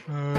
I'm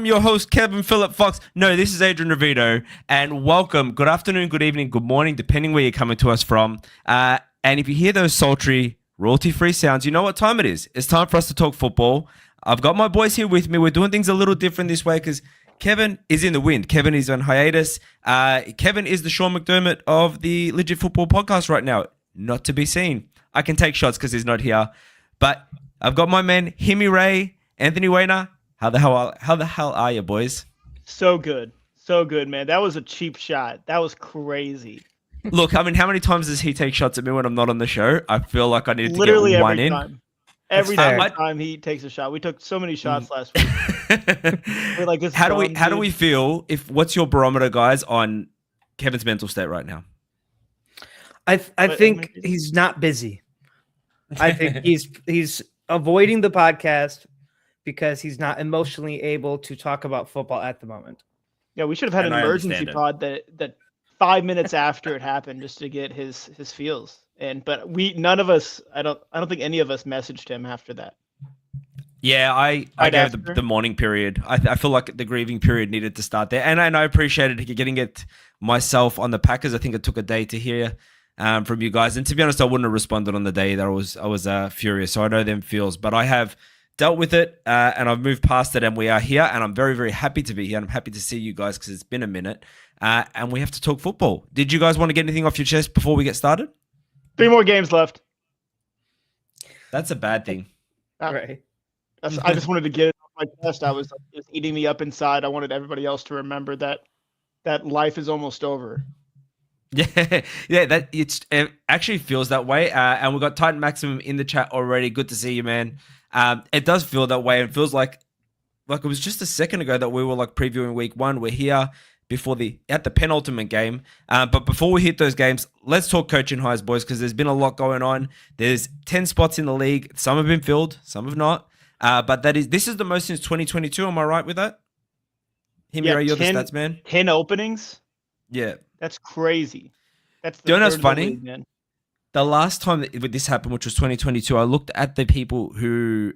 your host, Kevin Phillip Fox. No, this is Adrian Revito, and welcome. Good afternoon, good evening, good morning, depending where you're coming to us from. And if you hear those sultry, royalty-free sounds, you know what time it is. It's time for us to talk football. I've got my boys here with me. We're doing things a little different this way because Kevin is in the wind. Kevin is on hiatus. Kevin is the Sean McDermott of the Legit Football Podcast right now. Not to be seen. I can take shots because he's not here. But I've got my man, Himi Ray, Anthony Wayner. How the hell are you, boys? So good, man. That was a cheap shot. That was crazy. Look, I mean, how many times does he take shots at me when I'm not on the show? I feel like I need to literally get one every in. Time. Every time he takes a shot. We took so many shots last week. We're like, this how do we feel? What's your barometer, guys, on Kevin's mental state right now? I think he's not busy. I think he's avoiding the podcast because he's not emotionally able to talk about football at the moment. Yeah, we should have had an emergency pod that 5 minutes after it happened just to get his feels. But none of us, I don't think any of us messaged him after that. Yeah, I gave the mourning period. I feel like the grieving period needed to start there, and I appreciated getting it myself on the Packers. I think it took a day to hear from you guys, and to be honest, I wouldn't have responded on the day that I was furious. So I know them feels, but I have dealt with it, and I've moved past it, and we are here, and I'm very, very happy to be here. And I'm happy to see you guys because it's been a minute, and we have to talk football. Did you guys want to get anything off your chest before we get started? 3 more games left. That's a bad thing. Right. I just wanted to get it off my chest. It was eating me up inside. I wanted everybody else to remember that life is almost over. Yeah, it actually feels that way. And we've got Titan Maximum in the chat already. Good to see you, man. It does feel that way. It feels like it was just a second ago that we were like previewing week 1. We're here at the penultimate game. But before we hit those games, let's talk coaching highs, boys, because there's been a lot going on. There's 10 spots in the league. Some have been filled, some have not. But this is the most since 2022. Am I right with that? Himira, you're the stats man. 10 openings. Yeah, that's crazy. That's the do you know what's funny? League, man. The last time that this happened, which was 2022, I looked at the people who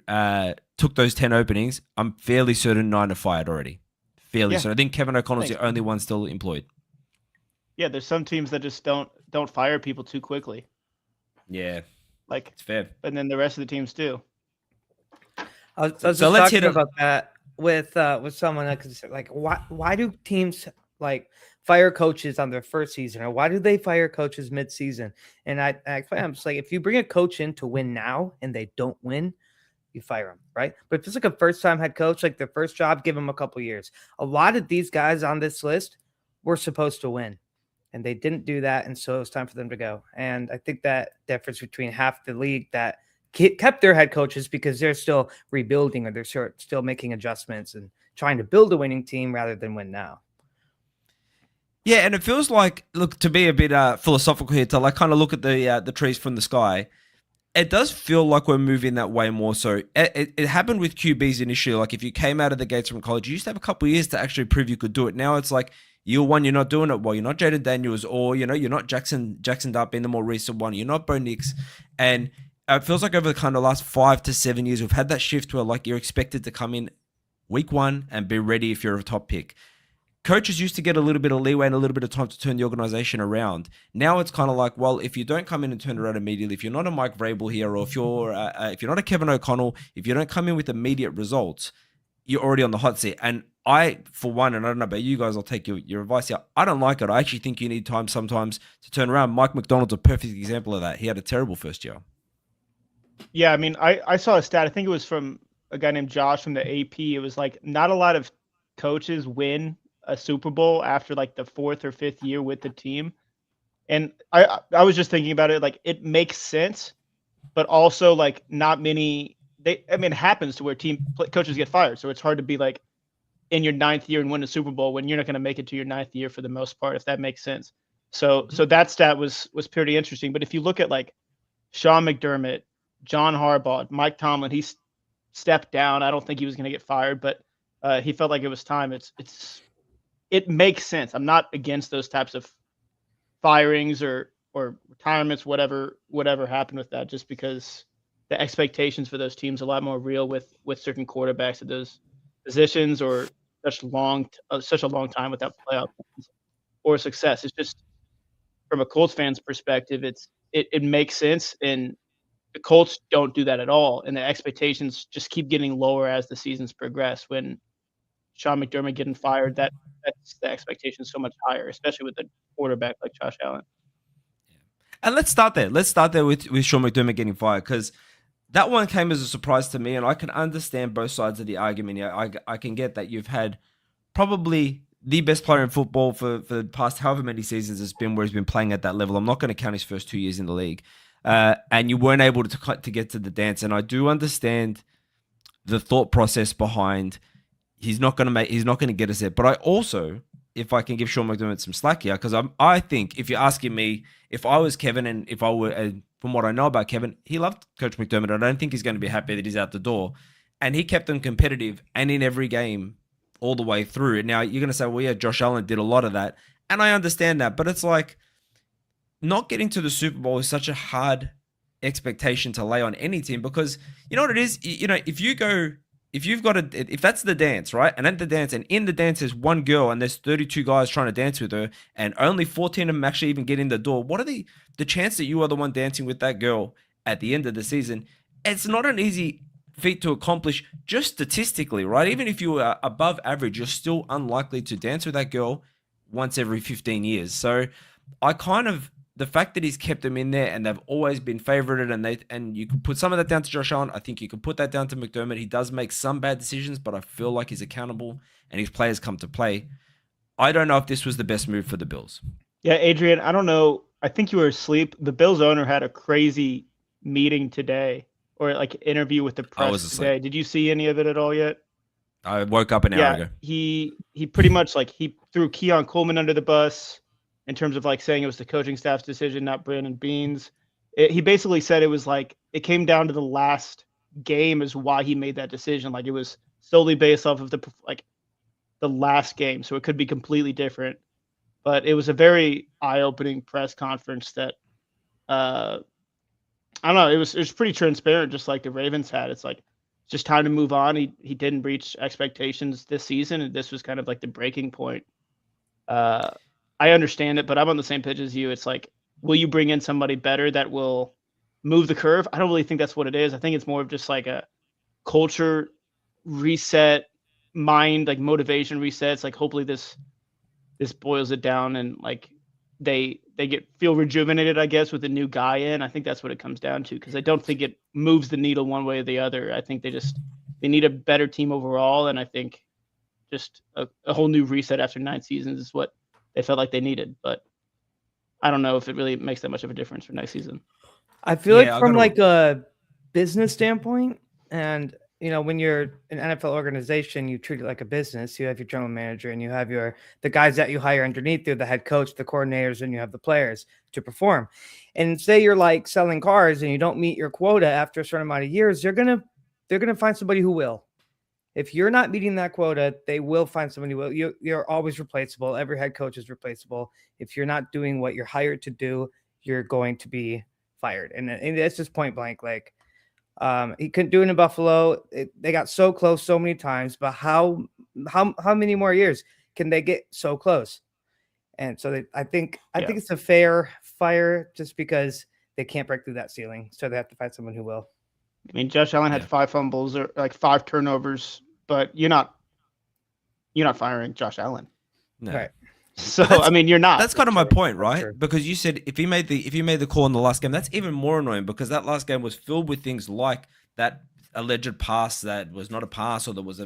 took those 10 openings. I'm fairly certain 9 are fired already. Fairly certain. I think Kevin O'Connell's the only one still employed. Yeah, there's some teams that just don't fire people too quickly. Yeah, it's fair. And then the rest of the teams do. I was just talking about that with someone that could say, like, why do teams like fire coaches on their first season, or why do they fire coaches mid-season? And I'm just like, if you bring a coach in to win now and they don't win, you fire them, right? But if it's like a first-time head coach, like their first job, give them a couple years. A lot of these guys on this list were supposed to win, and they didn't do that, and so it's time for them to go. And I think that difference between half the league that kept their head coaches because they're still rebuilding or they're still making adjustments and trying to build a winning team rather than win now. Yeah, and it feels like, look, to be a bit philosophical here, to like kind of look at the trees from the sky, it does feel like we're moving that way more so. It happened with QBs initially. Like if you came out of the gates from college, you used to have a couple of years to actually prove you could do it. Now it's like year 1, you're not doing it well. You're not Jaden Daniels, or you're not Jackson Dart being the more recent one. You're not Bo Nix. And it feels like over the kind of last 5 to 7 years, we've had that shift where like you're expected to come in week 1 and be ready if you're a top pick. Coaches used to get a little bit of leeway and a little bit of time to turn the organization around. Now it's kind of like, well, if you don't come in and turn it around immediately, if you're not a Mike Vrabel here, or if you're not a Kevin O'Connell, if you don't come in with immediate results, you're already on the hot seat. And I, for one, and I don't know about you guys, I'll take your advice here. I don't like it. I actually think you need time sometimes to turn around. Mike McDonald's a perfect example of that. He had a terrible first year. Yeah, I mean, I saw a stat. I think it was from a guy named Josh from the AP. It was like not a lot of coaches win a Super Bowl after like the 4th or 5th year with the team. And I was just thinking about it, like it makes sense, but also like not many. It happens to where coaches get fired, so it's hard to be like in your 9th year and win a Super Bowl when you're not going to make it to your 9th year for the most part, if that makes sense. So that stat was pretty interesting. But if you look at like Sean McDermott, John Harbaugh, Mike Tomlin, he stepped down. I don't think he was going to get fired, but he felt like it was time. It makes sense. I'm not against those types of firings or retirements, whatever happened with that, just because the expectations for those teams are a lot more real with certain quarterbacks at those positions or such a long time without playoff or success. It's just from a Colts fan's perspective, it makes sense, and the Colts don't do that at all, and the expectations just keep getting lower as the seasons progress. When Sean McDermott getting fired, that's the expectation so much higher, especially with a quarterback like Josh Allen. And let's start there. Let's start there with Sean McDermott getting fired, because that one came as a surprise to me, and I can understand both sides of the argument. Yeah, I can get that you've had probably the best player in football for the past however many seasons it's been, where he's been playing at that level. I'm not going to count his first 2 years in the league. And you weren't able to get to the dance. And I do understand the thought process behind he's not going to get us there. But I also, if I can give Sean McDermott some slack here, because I think if you're asking me, if I was Kevin, and if I were, from what I know about Kevin, he loved Coach McDermott. I don't think he's going to be happy that he's out the door. And he kept them competitive and in every game all the way through. Now you're going to say, well, yeah, Josh Allen did a lot of that. And I understand that, but it's like, not getting to the Super Bowl is such a hard expectation to lay on any team, because you know what it is? You know, if that's the dance, right? And at the dance, and in the dance there's one girl and there's 32 guys trying to dance with her, and only 14 of them actually even get in the door. What are the chance that you are the one dancing with that girl at the end of the season? It's not an easy feat to accomplish just statistically, right? Even if you are above average, you're still unlikely to dance with that girl once every 15 years. So the fact that he's kept them in there and they've always been favorited, and you can put some of that down to Josh Allen. I think you can put that down to McDermott. He does make some bad decisions, but I feel like he's accountable and his players come to play. I don't know if this was the best move for the Bills. Yeah, Adrian, I don't know. I think you were asleep. The Bills owner had a crazy meeting today, or like interview with the press today. Did you see any of it at all yet? I woke up an hour ago. He pretty much like he threw Keon Coleman under the bus, in terms of like saying it was the coaching staff's decision, not Brandon Beane's. He basically said it was like, it came down to the last game is why he made that decision. Like it was solely based off of the last game. So it could be completely different, but it was a very eye-opening press conference that, I don't know. It was pretty transparent, just like the Ravens had. It's like, it's just time to move on. He didn't reach expectations this season, and this was kind of like the breaking point. I understand it, but I'm on the same page as you. It's like, will you bring in somebody better that will move the curve? I don't really think that's what it is. I think it's more of just like a culture reset, mind, like motivation resets. Like hopefully this boils it down, and like they feel rejuvenated, I guess, with a new guy in. I think that's what it comes down to, because I don't think it moves the needle one way or the other. I think they need a better team overall, and I think just a whole new reset after 9 seasons is what they felt like they needed. But I don't know if it really makes that much of a difference for next season. I feel like from like a business standpoint, and you know, when you're an NFL organization, you treat it like a business. You have your general manager, and you have the guys that you hire underneath you, the head coach, the coordinators, and you have the players to perform. And say you're like selling cars and you don't meet your quota after a certain amount of years, they're gonna find somebody who will. If you're not meeting that quota, they will find somebody who will. You're always replaceable. Every head coach is replaceable. If you're not doing what you're hired to do, you're going to be fired. And it's just point blank. Like he couldn't do it in Buffalo. They got so close so many times, but how many more years can they get so close? And so I think it's a fair fire, just because they can't break through that ceiling. So they have to find someone who will. I mean, Josh Allen had 5 fumbles or like 5 turnovers but you're not firing Josh Allen. No. Right. So I mean, you're not. That's kind of my point, right? True. Because you said if you made the call in the last game, that's even more annoying because that last game was filled with things like that alleged pass that was not a pass, or there was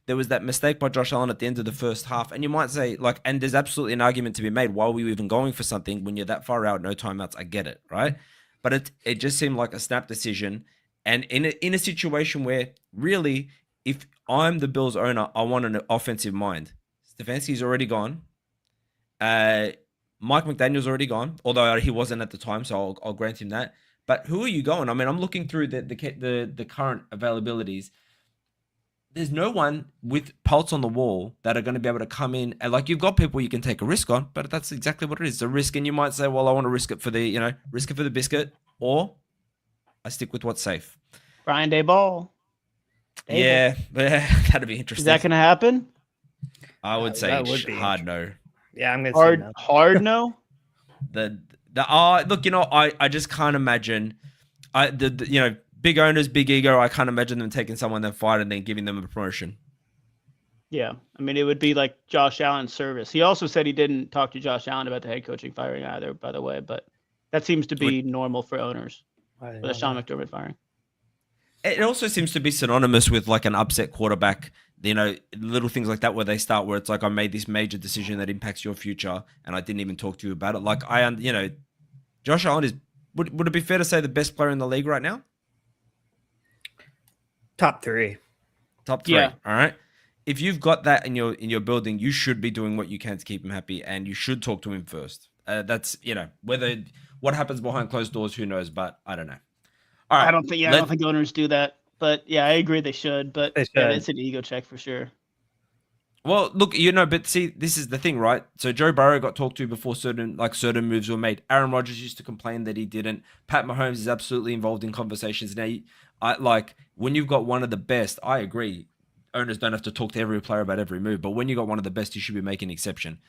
there was that mistake by Josh Allen at the end of the first half, and you might say and there's absolutely an argument to be made. Why were you even going for something when you're that far out, no timeouts? I get it, right? But it just seemed like a snap decision, and in a situation where really, if I'm the Bills owner, I want an offensive mind. Stefanski's already gone. Mike McDaniel's already gone, although he wasn't at the time, so I'll grant him that. But who are you going? I mean, I'm looking through the current availabilities. There's no one with pulse on the wall that are going to be able to come in and you've got people you can take a risk on, but that's exactly what it is. It's a risk, and you might say, well, I want to risk it for the biscuit, or I stick with what's safe. Brian Daboll. Yeah, that'd be interesting. Is that going to happen? I would say hard no. Yeah, I'm gonna say no. Hard no. Look, I just can't imagine. Big owners, big ego. I can't imagine them taking someone they fired and then giving them a promotion. Yeah, I mean, it would be like Josh Allen's service. He also said he didn't talk to Josh Allen about the head coaching firing either, by the way. But that seems to be normal for owners with a Sean McDermott firing. It also seems to be synonymous with an upset quarterback, little things like that where it's like, I made this major decision that impacts your future and I didn't even talk to you about it. Josh Allen would it be fair to say the best player in the league right now? Top three. Yeah. All right. If you've got that in your building, you should be doing what you can to keep him happy, and you should talk to him first. That's whether what happens behind closed doors, who knows? But I don't know. All right. I don't think owners do that. But yeah, I agree they should. But yeah, it's an ego check for sure. Well, look, but see, this is the thing, right? So Joe Burrow got talked to before certain moves were made. Aaron Rodgers used to complain that he didn't. Pat Mahomes is absolutely involved in conversations now. When you've got one of the best, I agree. Owners don't have to talk to every player about every move, but when you got one of the best, you should be making an exception.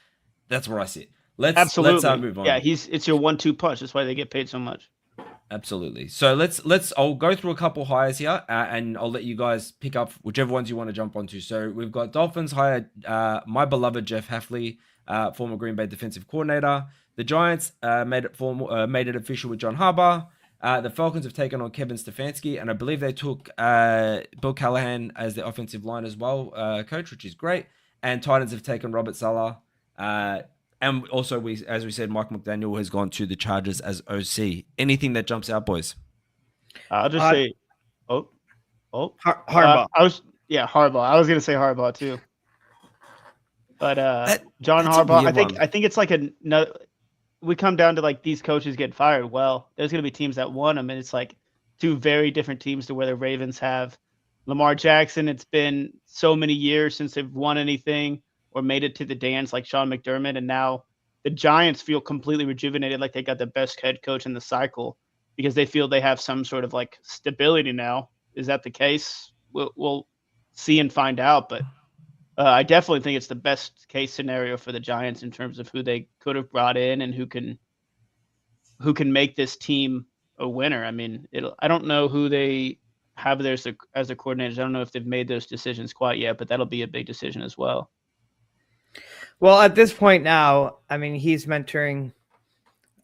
That's where I sit. Let's move on. Yeah, it's your 1-2 punch. That's why they get paid so much. Absolutely. So I'll go through a couple hires here, and I'll let you guys pick up whichever ones you want to jump onto. So we've got Dolphins hired my beloved Jeff Hafley, former Green Bay defensive coordinator. The Giants made it official with John Harbaugh. The Falcons have taken on Kevin Stefanski, and I believe they took Bill Callahan as the offensive line as well, coach, which is great. And Titans have taken Robert Saleh. And also, as we said, Mike McDaniel has gone to the Chargers as OC. Anything that jumps out, boys? I'll just say, Harbaugh. Harbaugh. I was gonna say Harbaugh too, but John Harbaugh. I think it's another. We come down to these coaches get fired. Well, there's gonna be teams that want them, and it's two very different teams to where the Ravens have Lamar Jackson. It's been so many years since they've won anything or made it to the dance like Sean McDermott, and now the Giants feel completely rejuvenated, like they got the best head coach in the cycle because they feel they have some sort of stability now. Is that the case? We'll see and find out, but I definitely think it's the best case scenario for the Giants in terms of who they could have brought in and who can make this team a winner. I mean, I don't know who they have there as a coordinator. I don't know if they've made those decisions quite yet, but that'll be a big decision as well. Well, at this point now, I mean, he's mentoring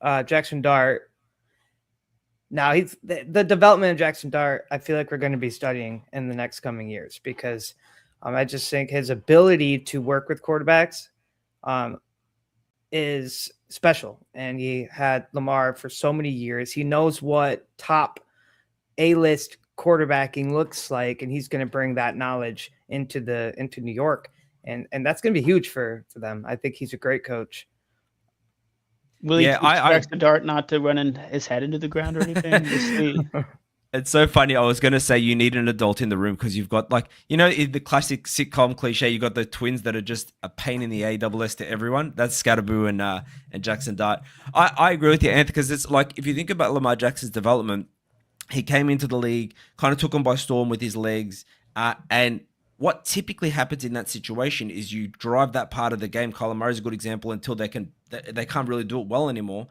Jackson Dart. Now, the development of Jackson Dart, I feel like we're going to be studying in the next coming years because I just think his ability to work with quarterbacks is special. And he had Lamar for so many years. He knows what top A-list quarterbacking looks like, and he's going to bring that knowledge into New York. And that's going to be huge for them. I think he's a great coach. Will he expect the Dart not to run his head into the ground or anything? It's so funny. I was going to say you need an adult in the room because you've got the classic sitcom cliche. You got the twins that are just a pain in the AWS to everyone. That's Scatterboo and Jackson Dart. I agree with you, Anthony, because it's if you think about Lamar Jackson's development, he came into the league, kind of took him by storm with his legs, and what typically happens in that situation is you drive that part of the game. Kyler Murray's a good example until they can't really do it well anymore.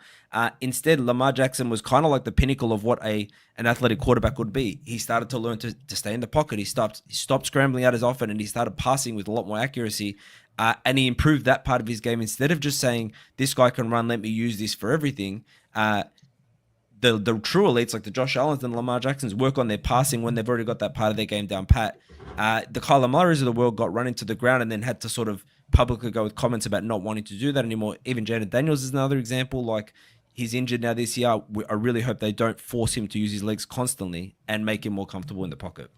Instead, Lamar Jackson was kind of like the pinnacle of what an athletic quarterback would be. He started to learn to stay in the pocket. He stopped scrambling out as often, and he started passing with a lot more accuracy. And he improved that part of his game instead of just saying, this guy can run, let me use this for everything. The true elites like the Josh Allens and Lamar Jacksons work on their passing when they've already got that part of their game down pat. The Kyler Murrays of the world got run into the ground and then had to sort of publicly go with comments about not wanting to do that anymore. Even Jaden Daniels is another example. Like, he's injured now this year. I really hope they don't force him to use his legs constantly and make him more comfortable in the pocket.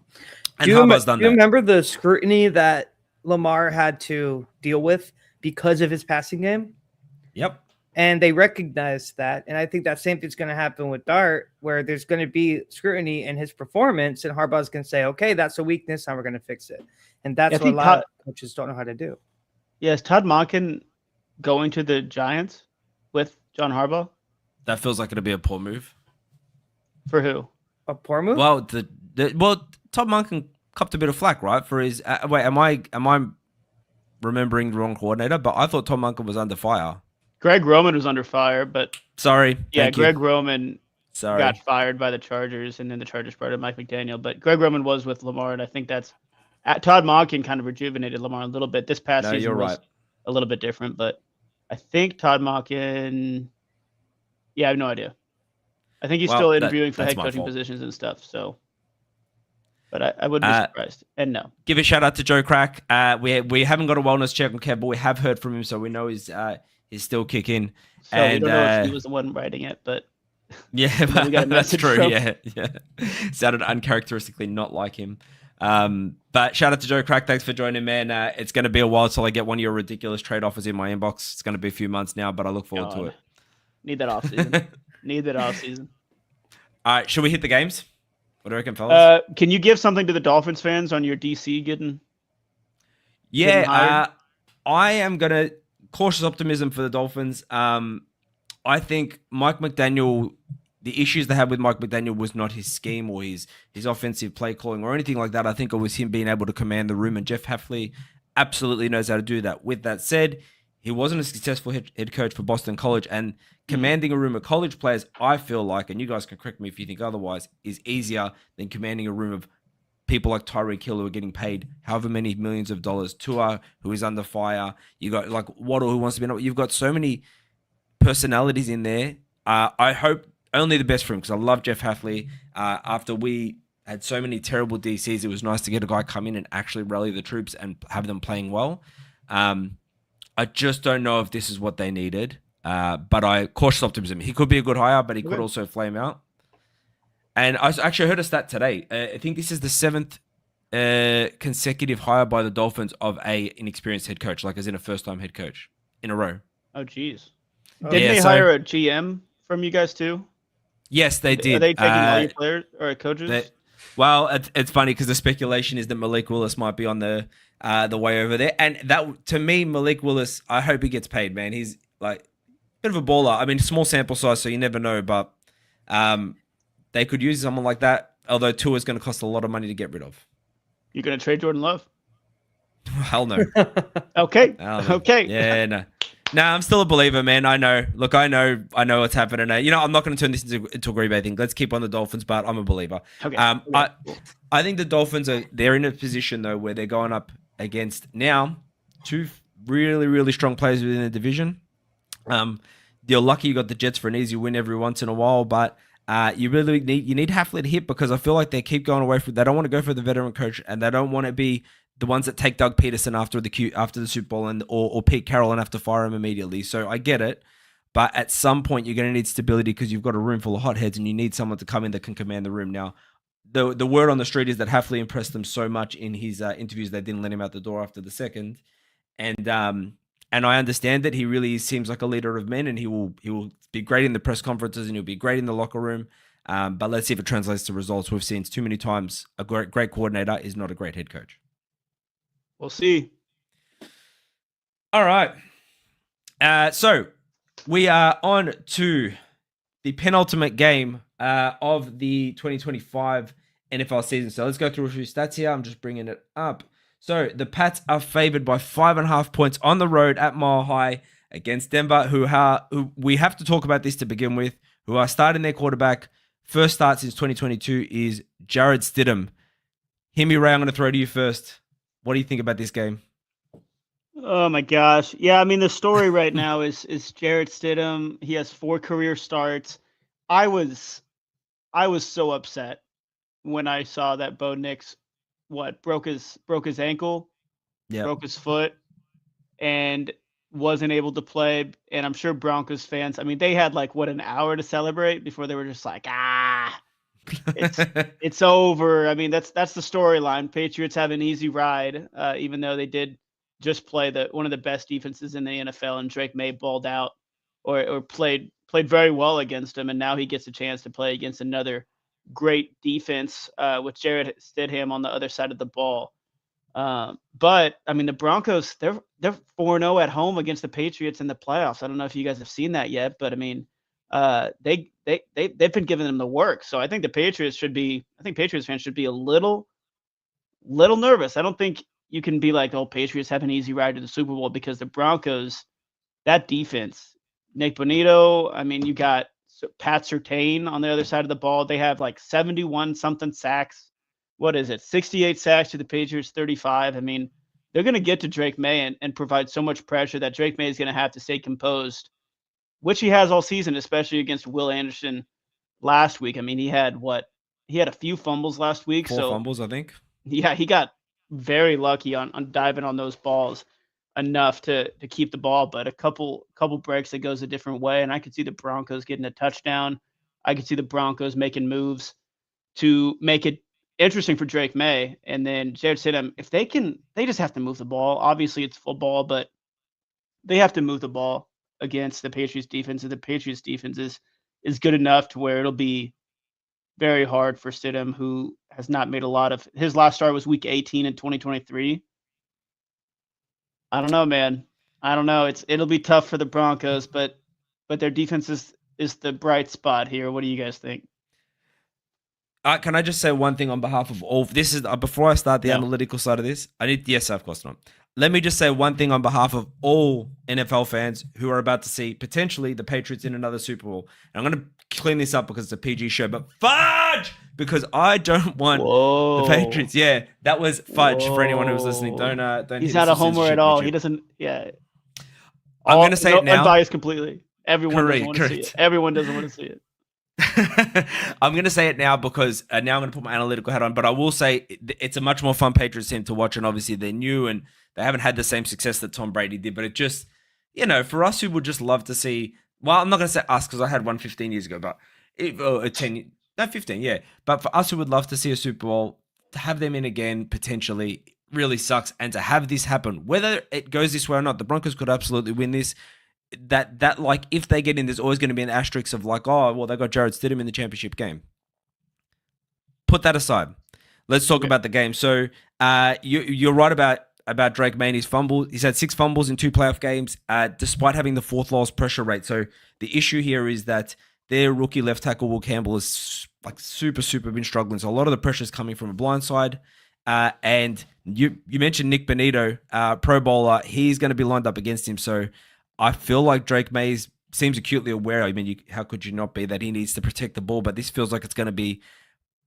And Harbaugh's done that. Do you remember the scrutiny that Lamar had to deal with because of his passing game? Yep. And they recognized that. And I think that same thing's going to happen with Dart, where there's going to be scrutiny in his performance, and Harbaugh's going to say, okay, that's a weakness, and we're going to fix it. And that's what a lot of coaches don't know how to do. Yeah, is Todd Monken going to the Giants with John Harbaugh? That feels like it'll be a poor move. For who? A poor move? Well, Todd Monken copped a bit of flack, right? For his wait, am I remembering the wrong coordinator? But I thought Todd Monken was under fire. Greg Roman was under fire, but Greg Roman got fired by the Chargers, and then the Chargers brought in Mike McDaniel. But Greg Roman was with Lamar, and I think that's Todd Monken kind of rejuvenated Lamar a little bit. This past season was a little bit different, but I think Todd Monken. Yeah, I have no idea. I think he's still interviewing for head coaching positions and stuff. So, but I wouldn't be surprised. And no, give a shout out to Joe Crack. We haven't got a wellness check on Kev, but we have heard from him, so we know he's still kicking. So we don't know if he was the one writing it, but yeah, that's true. From... Yeah. Sounded uncharacteristically not like him. But shout out to Joe Crack. Thanks for joining, man. It's going to be a while till I get one of your ridiculous trade offers in my inbox. It's going to be a few months now, but I look forward to it. Need that off season. All right, should we hit the games? What do you reckon, fellas? Can you give something to the Dolphins fans on your DC getting? Yeah, I am gonna cautious optimism for the Dolphins. I think Mike McDaniel. The issues they had with Mike McDaniel was not his scheme or his offensive play calling or anything like that. I think it was him being able to command the room, and Jeff Hafley absolutely knows how to do that. With that said, he wasn't a successful head coach for Boston College, and commanding a room of college players, I feel like, and you guys can correct me if you think otherwise, is easier than commanding a room of people like Tyreek Hill who are getting paid however many millions of dollars. Tua, who is under fire. You got like Waddle, who wants to be. You've got so many personalities in there. I hope only the best for him because I love Jeff Hafley. After we had so many terrible DCs, it was nice to get a guy come in and actually rally the troops and have them playing well. I just don't know if this is what they needed, but I cautious optimism. He could be a good hire, but he could also flame out. And I actually heard a stat today. I think this is the 7th consecutive hire by the Dolphins of a inexperienced head coach, like as in a first-time head coach in a row. Oh, geez. Didn't they hire a GM from you guys too? Yes, they did. Are they taking all your players or coaches? Well, it's funny because the speculation is that Malik Willis might be on the way over there. And that, to me, Malik Willis, I hope he gets paid, man. He's like a bit of a baller. I mean, small sample size, so you never know. But they could use someone like that, although Tua is going to cost a lot of money to get rid of. You're going to trade Jordan Love? Hell no. Okay. Okay. Yeah, no. No, I'm still a believer, man. I know. Look, I know what's happening. I'm not going to turn this into a Green Bay thing. Let's keep on the Dolphins, but I'm a believer. Okay. I think the Dolphins they're in a position though where they're going up against now 2 really, really strong players within the division. You're lucky you got the Jets for an easy win every once in a while, but you really need Hafley to hit because I feel like they keep going away from. They don't want to go for the veteran coach, and they don't want to be the ones that take Doug Peterson after the Super Bowl and or Pete Carroll and have to fire him immediately. So I get it, but at some point you're going to need stability because you've got a room full of hotheads and you need someone to come in that can command the room. Now, the word on the street is that Hafley impressed them so much in his interviews they didn't let him out the door after the second, and I understand that he really seems like a leader of men and he will be great in the press conferences and he'll be great in the locker room. But let's see if it translates to results. We've seen too many times a great coordinator is not a great head coach. We'll see. All right. So we are on to the penultimate game of the 2025 NFL season. So let's go through a few stats here. I'm just bringing it up. So the Pats are favored by 5.5 points on the road at Mile High against Denver, who we have to talk about this to begin with, who are starting their quarterback. First start since 2022 is Jared Stidham. Hear me, Ray, I'm going to throw to you first. What do you think about this game? Oh my gosh. Yeah, I mean the story right now is Jarrett Stidham. He has 4 career starts. I was so upset when I saw that Bo Nix broke his ankle, broke his foot, and wasn't able to play. And I'm sure Broncos fans, I mean, they had like an hour to celebrate before they were just like, it's over. I mean, that's the storyline. Patriots have an easy ride, even though they did just play one of the best defenses in the NFL, and Drake May balled out or played very well against him, and now he gets a chance to play against another great defense with Jared Stidham on the other side of the ball. But I mean, the Broncos, they're 4-0 at home against the Patriots in the playoffs. I don't know if you guys have seen that yet, but I mean, they've been giving them the work. So I think Patriots fans should be a little nervous. I don't think you can be like, oh, Patriots have an easy ride to the Super Bowl, because the Broncos, that defense, Nick Bonito, I mean, you got Pat Surtain on the other side of the ball. They have like 71 something sacks. What is it? 68 sacks to the Patriots, 35. I mean, they're going to get to Drake May and provide so much pressure that Drake May is going to have to stay composed, which he has all season, especially against Will Anderson last week. I mean, he had a few fumbles last week. 4 fumbles, I think. Yeah, he got very lucky on diving on those balls enough to keep the ball, but a couple breaks that goes a different way, and I could see the Broncos getting a touchdown. I could see the Broncos making moves to make it interesting for Drake May, and then Jared Stidham. If they just have to move the ball. Obviously, it's football, but they have to move the ball against the Patriots defense, and the Patriots defense is good enough to where it'll be very hard for Stidham, who has not made a lot of. His last start was Week 18 in 2023. I don't know, man. I don't know. It'll be tough for the Broncos, but their defense is the bright spot here. What do you guys think? Can I just say one thing on behalf of all? This is before I start the analytical side of this. Yes, of course not. Let me just say one thing on behalf of all NFL fans who are about to see potentially the Patriots in another Super Bowl. And I'm going to clean this up because it's a PG show, but fudge! Because I don't want the Patriots. Yeah, that was fudge for anyone who was listening. Don't. He's not a homer at all. He doesn't. Yeah. I'm going to say it now. Unbiased completely. Everyone doesn't want to see it. Everyone doesn't want to see it. I'm going to say it now because now I'm going to put my analytical hat on, but I will say it's a much more fun Patriots team to watch, and obviously they're new and they haven't had the same success that Tom Brady did, but it just, for us who would just love to see, well, I'm not going to say us because I had one 15 years ago, but 15, yeah. But for us who would love to see a Super Bowl, to have them in again potentially really sucks, and to have this happen, whether it goes this way or not, the Broncos could absolutely win this. That like if they get in, there's always going to be an asterisk of like, oh, well, they got Jared Stidham in the championship game. Put that aside. Let's talk about the game. So you're right about Drake May and his fumble. He's had 6 fumbles in 2 playoff games, despite having the 4th lowest pressure rate. So the issue here is that their rookie left tackle Will Campbell is like super been struggling. So a lot of the pressure is coming from a blind side. And you mentioned Nick Bonito, Pro Bowler. He's going to be lined up against him. So I feel like Drake May seems acutely aware. I mean, how could you not be that he needs to protect the ball? But this feels like it's going to be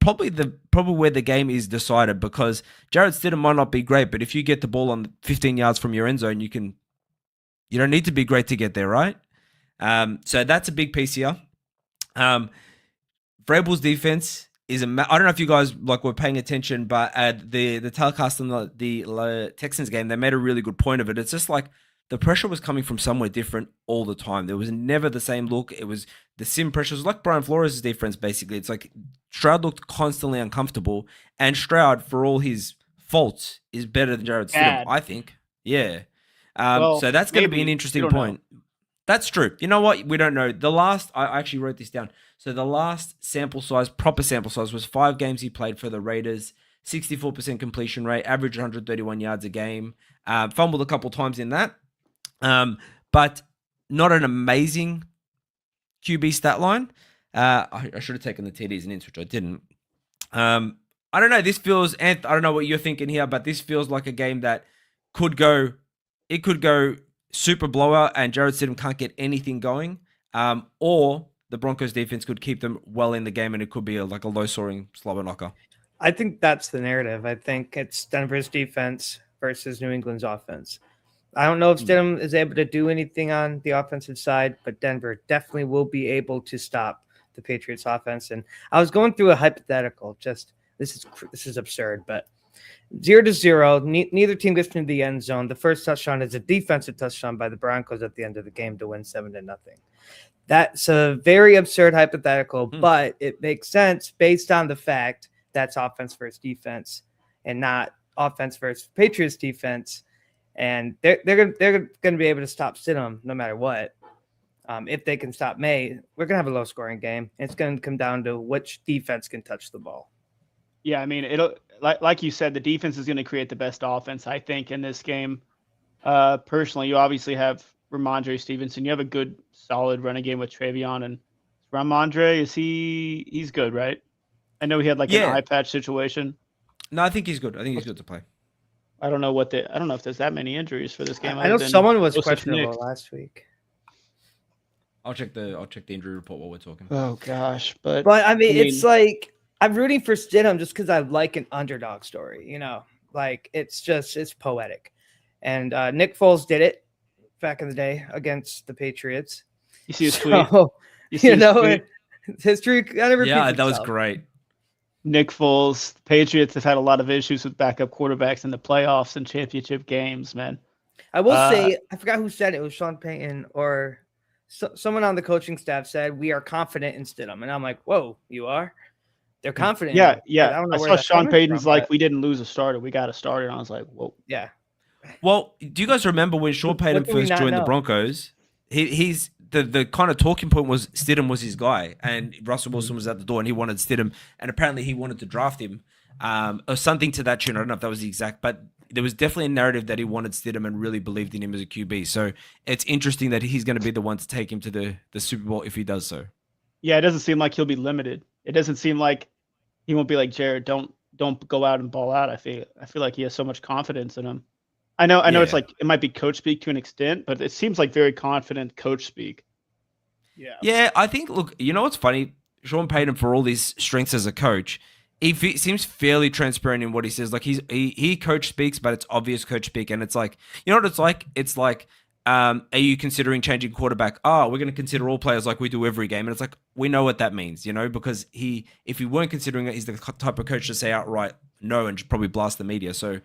probably where the game is decided, because Jared Stidham might not be great, but if you get the ball on 15 yards from your end zone, you don't need to be great to get there, right? So that's a big piece here. Vrabel's defense is I don't know if you guys were paying attention, but at the telecast on the Texans game, they made a really good point of it. It's just like the pressure was coming from somewhere different all the time. There was never the same look. It was the sim pressure. It was like Brian Flores' defense, basically. It's like Stroud looked constantly uncomfortable, and Stroud, for all his faults, is better than Jared Stidham, I think. Yeah. So that's going to be an interesting point. That's true. You know what? We don't know. I actually wrote this down. So the last proper sample size, was 5 games he played for the Raiders, 64% completion rate, averaged 131 yards a game, fumbled a couple times in that. But not an amazing QB stat line. I should have taken the TDs and ints, which I didn't. I don't know. This feels, I don't know what you're thinking here, but this feels like a game that could go super blowout and Jared Stidham can't get anything going. Or the Broncos defense could keep them well in the game and it could be like a low scoring slobber knocker. I think that's the narrative. I think it's Denver's defense versus New England's offense. I don't know if Stidham is able to do anything on the offensive side, but Denver definitely will be able to stop the Patriots offense. And I was going through a hypothetical, just this is absurd, but 0-0, neither team gets into the end zone. The first touchdown is a defensive touchdown by the Broncos at the end of the game to win 7-0. That's a very absurd hypothetical, but it makes sense based on the fact that's offense versus defense and not offense versus Patriots defense. And they're going to be able to stop Stidham no matter what. If they can stop May, we're going to have a low scoring game. It's going to come down to which defense can touch the ball. Yeah, I mean, it'll like you said, the defense is going to create the best offense, I think, in this game. Personally, you obviously have Ramondre Stevenson. You have a good, solid running game with Travion and Ramondre. He's good, right? I know he had an eye patch situation. No, I think he's good. I think he's good to play. I don't know if there's that many injuries for this game. I know someone was questionable last week. I'll check the injury report while we're talking. Oh gosh, but I mean, it's like I'm rooting for Stidham just because I like an underdog story. You know, like it's poetic. And Nick Foles did it back in the day against the Patriots. You see his tweet? History kind of repeats itself. That was great. Nick Foles, the Patriots have had a lot of issues with backup quarterbacks in the playoffs and championship games, man. I will say, I forgot who said it. It was Sean Payton or someone on the coaching staff said, we are confident in Stidham. And I'm like, whoa, you are? They're confident. Yeah. I saw Sean Payton's we didn't lose a starter. We got a starter. And I was like, whoa. Yeah. Well, do you guys remember when Sean Payton first joined the Broncos? He's the kind of talking point was Stidham was his guy, and Russell Wilson was at the door, and he wanted Stidham, and apparently he wanted to draft him, or something to that tune. I don't know if that was the exact, but there was definitely a narrative that he wanted Stidham and really believed in him as a QB. So it's interesting that he's going to be the one to take him to the Super Bowl if he does so. Yeah, it doesn't seem like he'll be limited. It doesn't seem like he won't be like Jared. Don't go out and ball out. I feel like he has so much confidence in him. I know it's like it might be coach speak to an extent, but it seems like very confident coach speak. Yeah. Yeah, I think, look, you know what's funny? Sean Payton, for all his strengths as a coach, he seems fairly transparent in what he says. Like he coach speaks, but it's obvious coach speak. And it's like, you know what it's like? It's like, are you considering changing quarterback? Oh, we're going to consider all players like we do every game. And it's like, we know what that means, because if he weren't considering it, he's the type of coach to say outright no and probably blast the media. So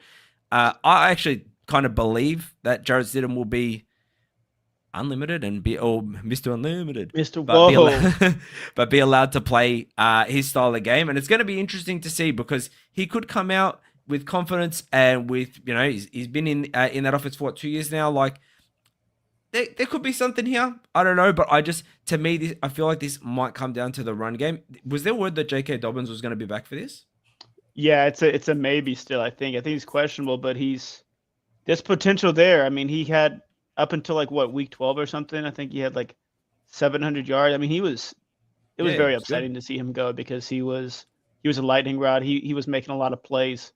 I actually kind of believe that Jared Stidham will be unlimited and be Mr. Unlimited, but be allowed to play his style of game. And it's going to be interesting to see because he could come out with confidence and with, he's been in that offense for 2 years now. Like there could be something here. I don't know, but I feel like this might come down to the run game. Was there word that J.K. Dobbins was going to be back for this? Yeah, it's a maybe still. I think he's questionable, but there's potential there. I mean, he had up until week 12 or something. I think he had 700 yards. I mean, it was very upsetting to see him go because he was a lightning rod. He was making a lot of plays.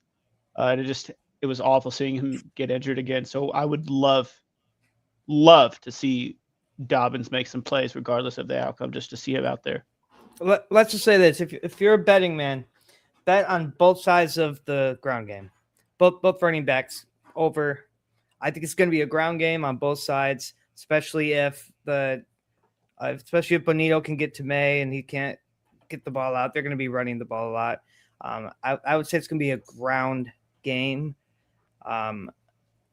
And it was awful seeing him get injured again. So I would love to see Dobbins make some plays regardless of the outcome, just to see him out there. Let's just say this: if you're a betting man, bet on both sides of the ground game, both running backs over. I think it's going to be a ground game on both sides, especially if Bonito can get to May and he can't get the ball out. They're going to be running the ball a lot. I would say it's going to be a ground game.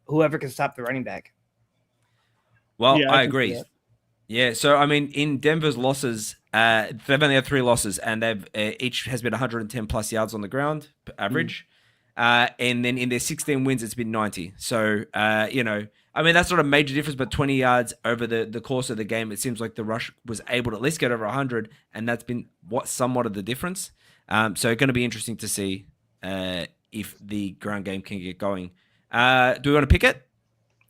Whoever can stop the running back. Well, yeah, I agree. Yeah, so I mean, in Denver's losses, they've only had 3 losses, and they've each has been 110 plus yards on the ground average. And then in their 16 wins, it's been 90. So, I mean, that's not a major difference, but 20 yards over the course of the game, it seems like the rush was able to at least get over 100, and that's been somewhat of the difference. So going to be interesting to see if the ground game can get going. Do we want to pick it?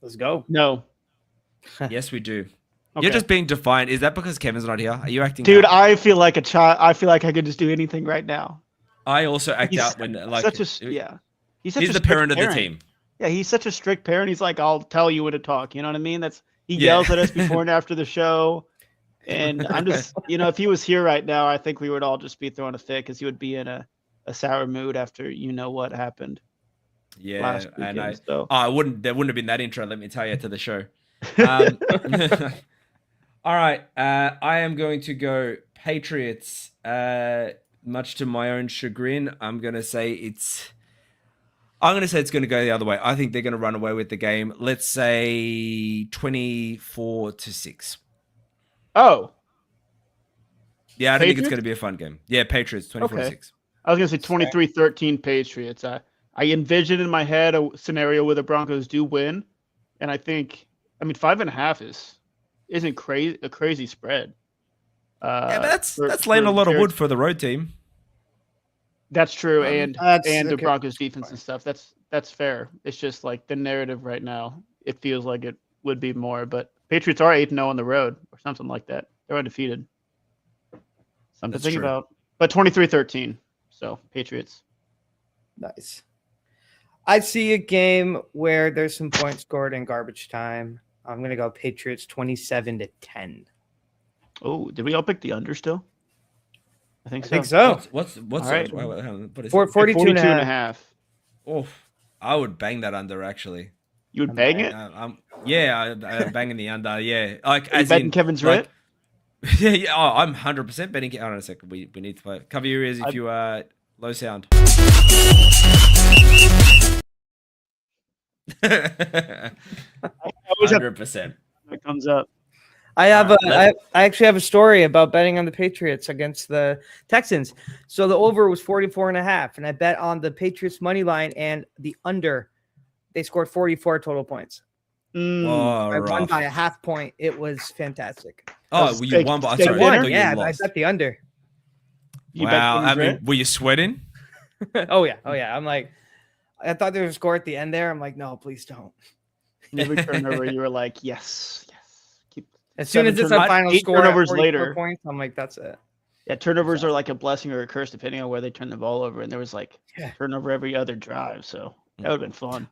Let's go. No. Yes, we do. Okay. You're just being defiant. Is that because Kevin's not here? Are you acting? Dude, out? I feel like a child. I feel like I could just do anything right now. I also act out when like He's such he's a the parent strict of the team. Yeah, he's such a strict parent. He's like, I'll tell you when to talk. You know what I mean? He yells at us before and after the show. And I'm just, if he was here right now, I think we would all just be throwing a fit because he would be in a sour mood after what happened. Yeah, last weekend, and so. there wouldn't have been that intro, let me tell you, to the show. All right, I am going to go Patriots. Much to my own chagrin, I'm going to say it's going to go the other way. I think they're going to run away with the game. Let's say 24-6. Oh. Yeah, I don't think it's going to be a fun game. Yeah, Patriots, 24-6. Okay. I was going to say 23-13 Patriots. I envisioned in my head a scenario where the Broncos do win, and I think, 5.5 isn't crazy a crazy spread. Yeah, but that's laying a lot of wood for the road team. That's true, and the Broncos defense and stuff. That's fair. It's just like the narrative right now. It feels like it would be more, but Patriots are 8-0 on the road or something like that. They're undefeated. Something to think about. But 23-13. So Patriots. Nice. I see a game where there's some points scored in garbage time. I'm gonna go Patriots 27-10. Oh, did we all pick the under still? I think so. What's right. What is 42.5. Oh, I would bang that under actually. You would bang it? I'm banging the under. Yeah, like as betting Kevin's right. Yeah, I'm 100% betting. Hold on a second. We need to play. Cover your ears if you low sound. 100%. It comes up. I actually have a story about betting on the Patriots against the Texans. So the over was 44.5, and I bet on the Patriots money line and the under. They scored 44 total points. I won by a half point. It was fantastic. Oh, you won by I bet the under. Wow. Were you sweating? Oh yeah. I'm like, I thought there was a score at the end there. I'm like, no, please don't. Every turnover, you were like, yes. As soon as it's a final score, turnovers later, points, I'm like, that's it. Yeah, turnovers are like a blessing or a curse depending on where they turn the ball over. And there was like turnover every other drive, so that would have been fun.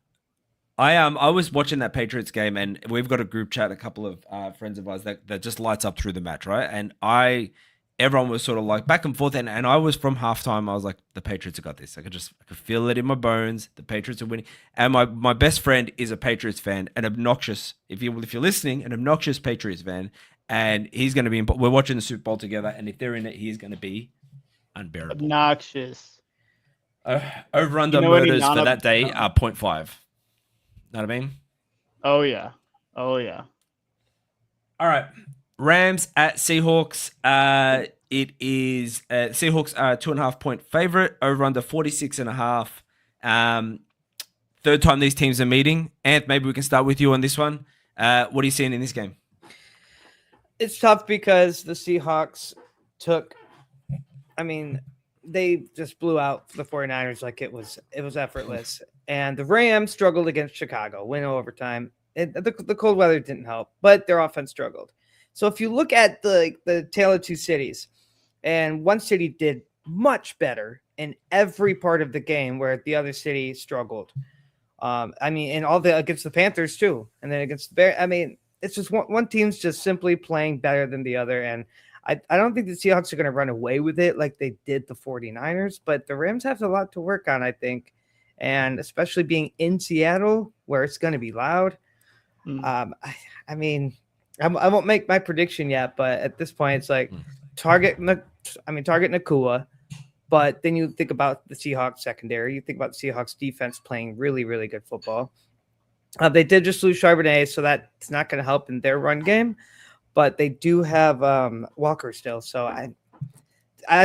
I was watching that Patriots game, and we've got a group chat, a couple of friends of ours that just lights up through the match, right? And everyone was sort of like back and forth, and I was from halftime. I was like, the Patriots have got this. I could feel it in my bones. The Patriots are winning. And my best friend is a Patriots fan, an obnoxious, if you're listening, an obnoxious Patriots fan, and he's going to be we're watching the Super Bowl together, and if they're in it, he's going to be unbearable. Obnoxious. Over under murders for that day are 0.5. Know what I mean? Oh yeah. All right. Rams at Seahawks. It is Seahawks are 2.5 point favorite, over under 46.5. Third time these teams are meeting. Ant, maybe we can start with you on this one. What are you seeing in this game? It's tough because the Seahawks they just blew out the 49ers like it was effortless. And the Rams struggled against Chicago, win overtime. The cold weather didn't help, but their offense struggled. So if you look at the tale of two cities, and one city did much better in every part of the game where the other city struggled. And all against the Panthers too, and then against the Bears. It's just one team's just simply playing better than the other, and I don't think the Seahawks are going to run away with it like they did the 49ers, but the Rams have a lot to work on, I think, and especially being in Seattle where it's going to be loud. I won't make my prediction yet, but at this point, it's like target Nakua. But then you think about the Seahawks secondary. You think about the Seahawks defense playing really, really good football. They did just lose Charbonnet, so that's not going to help in their run game. But they do have Walker still. So I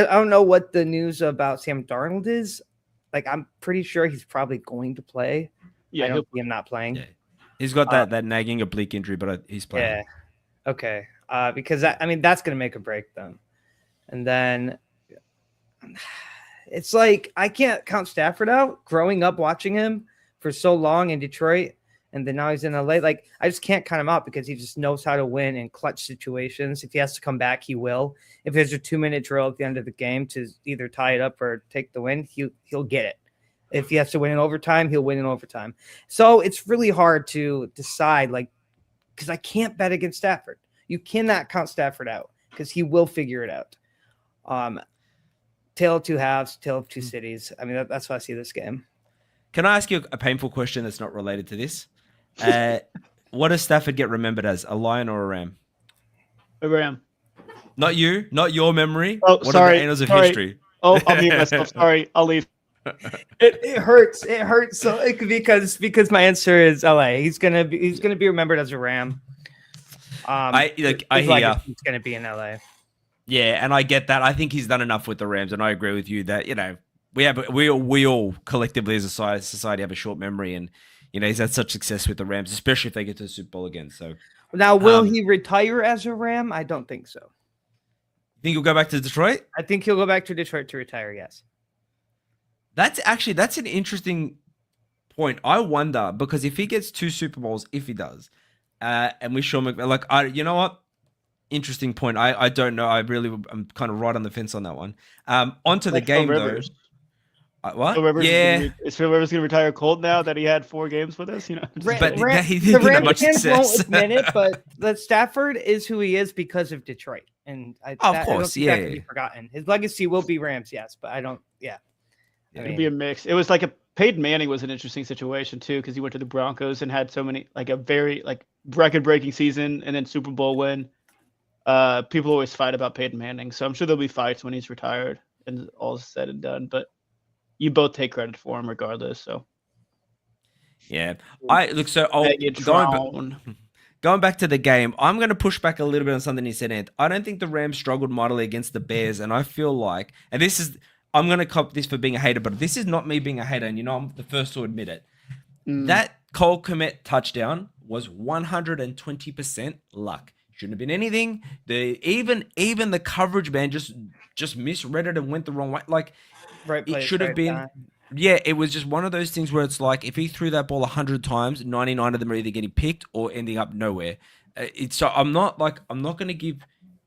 don't know what the news about Sam Darnold is. Like, I'm pretty sure he's probably going to play. Yeah, I don't see him not playing. Yeah. He's got that nagging oblique injury, but he's playing. Yeah. Okay. Because that's going to make or break them. And then it's like I can't count Stafford out. Growing up watching him for so long in Detroit, and then now he's in LA. Like, I just can't count him out because he just knows how to win in clutch situations. If he has to come back, he will. If there's a 2-minute drill at the end of the game to either tie it up or take the win, he'll get it. If he has to win in overtime, he'll win in overtime. So it's really hard to decide, like, because I can't bet against Stafford. You cannot count Stafford out because he will figure it out. Tale of two halves, tale of two cities. I mean, that's how I see this game. Can I ask you a painful question that's not related to this? What does Stafford get remembered as, a Lion or a Ram? A Ram. Not you, not your memory. Oh, what sorry. are the annals of history? Oh, I'll mute myself. Sorry, I'll leave. It hurts. It hurts. So because my answer is LA. He's gonna be remembered as a Ram. I hear he's gonna be in LA. Yeah, and I get that. I think he's done enough with the Rams, and I agree with you that we all collectively as a society have a short memory, and he's had such success with the Rams, especially if they get to the Super Bowl again. So now, will he retire as a Ram? I don't think so. You think he'll go back to Detroit? I think he'll go back to Detroit to retire. Yes. That's an interesting point. I wonder, because if he gets 2 Super Bowls, if he does, and we Sean McVay, you know what? Interesting point. I don't know. I'm kind of right on the fence on that one. Onto the game though. What? Is Phil Rivers going to retire cold now that he had 4 games with us? But he the didn't have much Rams won't success. admit it, but Stafford is who he is because of Detroit, and of course, I don't think that can be forgotten. His legacy will be Rams, yes, but I don't. Yeah, it'd be a mix. It was like Peyton Manning was an interesting situation too because he went to the Broncos and had so many a very record-breaking season and then Super Bowl win. People always fight about Peyton Manning, so I'm sure there'll be fights when he's retired and all's said and done. But you both take credit for him regardless. So yeah, going back to the game, I'm going to push back a little bit on something you said, Ant. I don't think the Rams struggled mightily against the Bears, and I feel like, and I'm going to cop this for being a hater, but this is not me being a hater, and I'm the first to admit it. That Cole Kmet touchdown was 120% luck. Shouldn't have been anything. Even the coverage man just misread it and went the wrong way. Right place, it should have been. Time. Yeah, it was just one of those things where it's like if he threw that ball 100 times, 99 of them are either getting picked or ending up nowhere. So I'm not going to give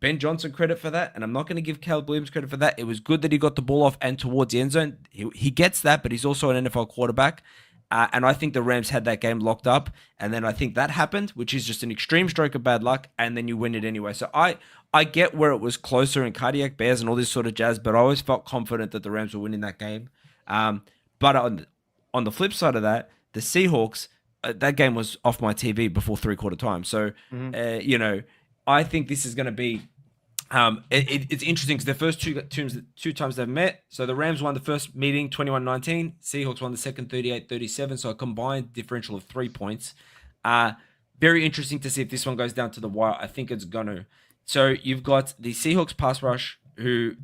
Ben Johnson credit for that, and I'm not going to give Caleb Williams credit for that. It was good that he got the ball off and towards the end zone. He gets that, but he's also an NFL quarterback. And I think the Rams had that game locked up, and then I think that happened, which is just an extreme stroke of bad luck, and then you win it anyway. So I get where it was closer in cardiac bears and all this sort of jazz, but I always felt confident that the Rams were winning that game. But on the flip side of that, the Seahawks, that game was off my TV before 3/4 time. So, I think this is going to be it's interesting because the first two times they've met. So the Rams won the first meeting 21-19. Seahawks won the second 38-37. So a combined differential of 3 points. Very interesting to see if this one goes down to the wire. I think it's going to. So you've got the Seahawks pass rush who